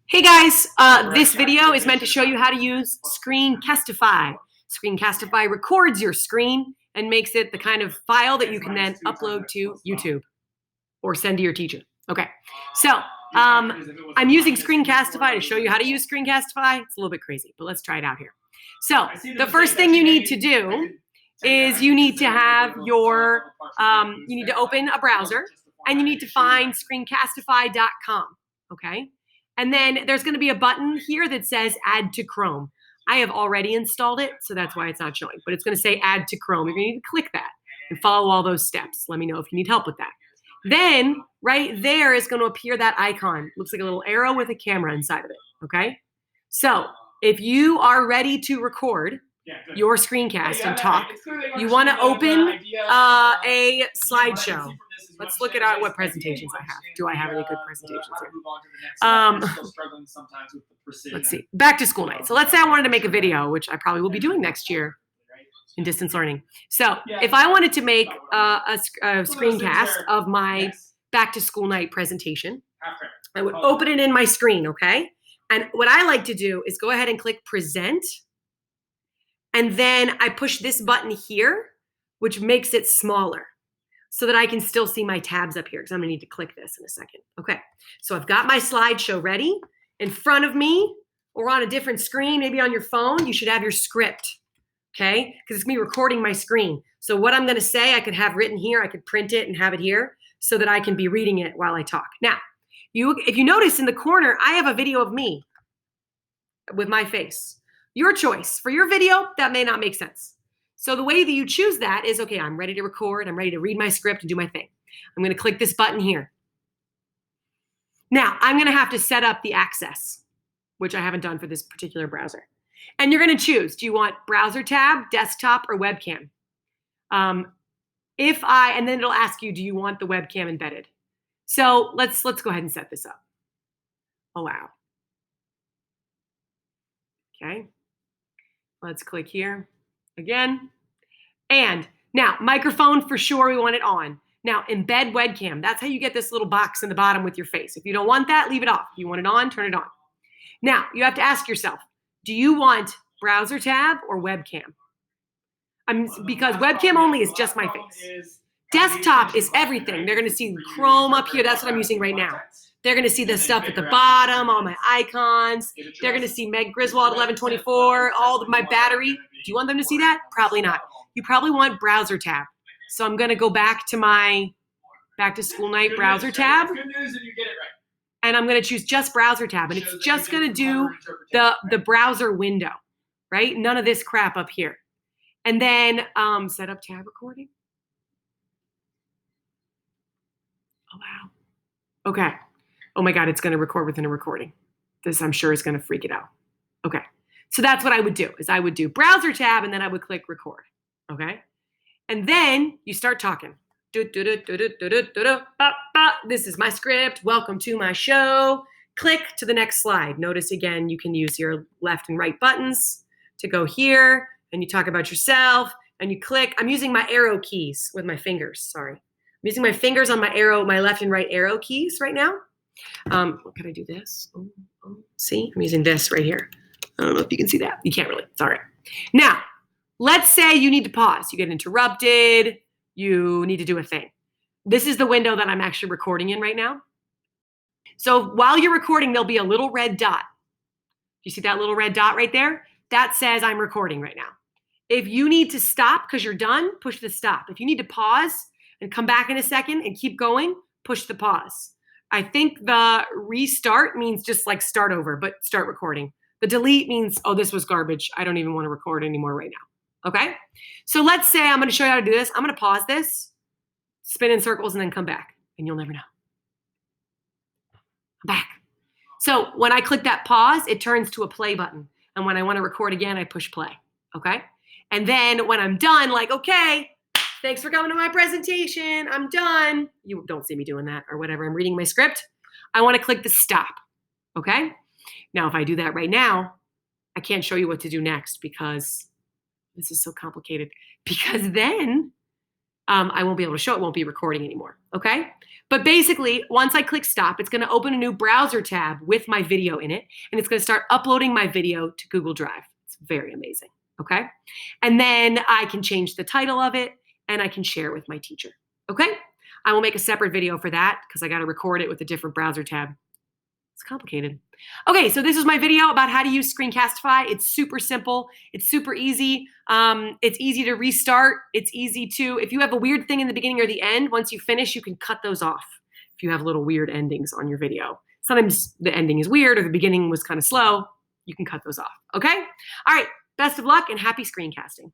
Hey guys, this video is meant to show you how to use Screencastify. Screencastify records your screen and makes it the kind of file that you can then upload to YouTube or send to your teacher. Okay, so I'm using Screencastify to show you how to use Screencastify. It's a little bit crazy, but let's try it out here. So the first thing you need to do is you need to have your, you need to open a browser and you need to find screencastify.com, okay? And then there's going to be a button here that says add to Chrome. I have already installed it, so that's why it's not showing, but it's going to say add to Chrome. You're going to need to click that and follow all those steps. Let me know if you need help with that. Then right there is going to appear that icon. Looks like a little arrow with a camera inside of it, okay? So if you are ready to record your screencast and talk, you want to open a slideshow. Let's look at what presentations I have. Do I have any good presentations here? Let's see. Back to school night. So let's say I wanted to make a video, which I probably will be doing next year in distance learning. So if I wanted to make a screencast of my back to school night presentation, I would open it in my screen, okay? And what I like to do is go ahead and click present. And then I push this button here, which makes it smaller so that I can still see my tabs up here because I'm gonna need to click this in a second. Okay, so I've got my slideshow ready. In front of me or on a different screen, maybe on your phone, you should have your script, okay? Because it's me recording my screen. So what I'm gonna say, I could have written here, I could print it and have it here so that I can be reading it while I talk. Now, if you notice in the corner, I have a video of me with my face. Your choice. For your video, that may not make sense. So the way that you choose that is, okay, I'm ready to record, I'm ready to read my script and do my thing. I'm gonna click this button here. Now, I'm gonna have to set up the access, which I haven't done for this particular browser. And you're gonna choose, do you want browser tab, desktop, or webcam? And then it'll ask you, do you want the webcam embedded? So let's go ahead and set this up. Allow. Okay, let's click here. Again, and now microphone for sure, we want it on. Now embed webcam, that's how you get this little box in the bottom with your face. If you don't want that, leave it off. If you want it on, turn it on. Now you have to ask yourself, do you want browser tab or webcam? Because webcam only is just my face. Desktop is everything. They're gonna see Chrome up here, that's what I'm using right now. They're gonna see the stuff at the bottom, all my icons. They're gonna see Meg Griswold 1124, all of my battery. Do you want them to see that? Probably not. You probably want browser tab. So I'm gonna go back to my back to school night browser tab. And I'm gonna choose just browser tab. And it's just gonna do the browser window, right? None of this crap up here. And then set up tab recording. Allow. Okay. Oh my God, it's gonna record within a recording. This I'm sure is gonna freak it out. Okay, so that's what I would do, is I would do browser tab and then I would click record, okay? And then you start talking. This is my script, welcome to my show. Click to the next slide. Notice again, you can use your left and right buttons to go here and you talk about yourself and you click. I'm using my arrow keys with my fingers, sorry. I'm using my fingers on my left and right arrow keys right now. Can I do this? See, I'm using this right here. I don't know if you can see that. You can't really, it's all right. Now, let's say you need to pause. You get interrupted, you need to do a thing. This is the window that I'm actually recording in right now. So while you're recording, there'll be a little red dot. You see that little red dot right there? That says I'm recording right now. If you need to stop because you're done, push the stop. If you need to pause and come back in a second and keep going, push the pause. I think the restart means just like start over, but start recording. The delete means, oh, this was garbage. I don't even want to record anymore right now, okay? So let's say I'm gonna show you how to do this. I'm gonna pause this, spin in circles, and then come back, and you'll never know. I'm back. So when I click that pause, it turns to a play button. And when I wanna record again, I push play, okay? And then when I'm done, like, okay, thanks for coming to my presentation. I'm done. You don't see me doing that or whatever. I'm reading my script. I want to click the stop. Okay? Now, if I do that right now, I can't show you what to do next because this is so complicated. Because then I won't be able to show it, won't be recording anymore, okay? But basically, once I click stop, it's gonna open a new browser tab with my video in it, and it's gonna start uploading my video to Google Drive. It's very amazing, okay? And then I can change the title of it, and I can share it with my teacher, okay? I will make a separate video for that because I gotta record it with a different browser tab. It's complicated. Okay, so this is my video about how to use Screencastify. It's super simple. It's super easy. It's easy to restart. It's easy to, if you have a weird thing in the beginning or the end, once you finish, you can cut those off if you have little weird endings on your video. Sometimes the ending is weird or the beginning was kind of slow. You can cut those off, okay? All right, best of luck and happy screencasting.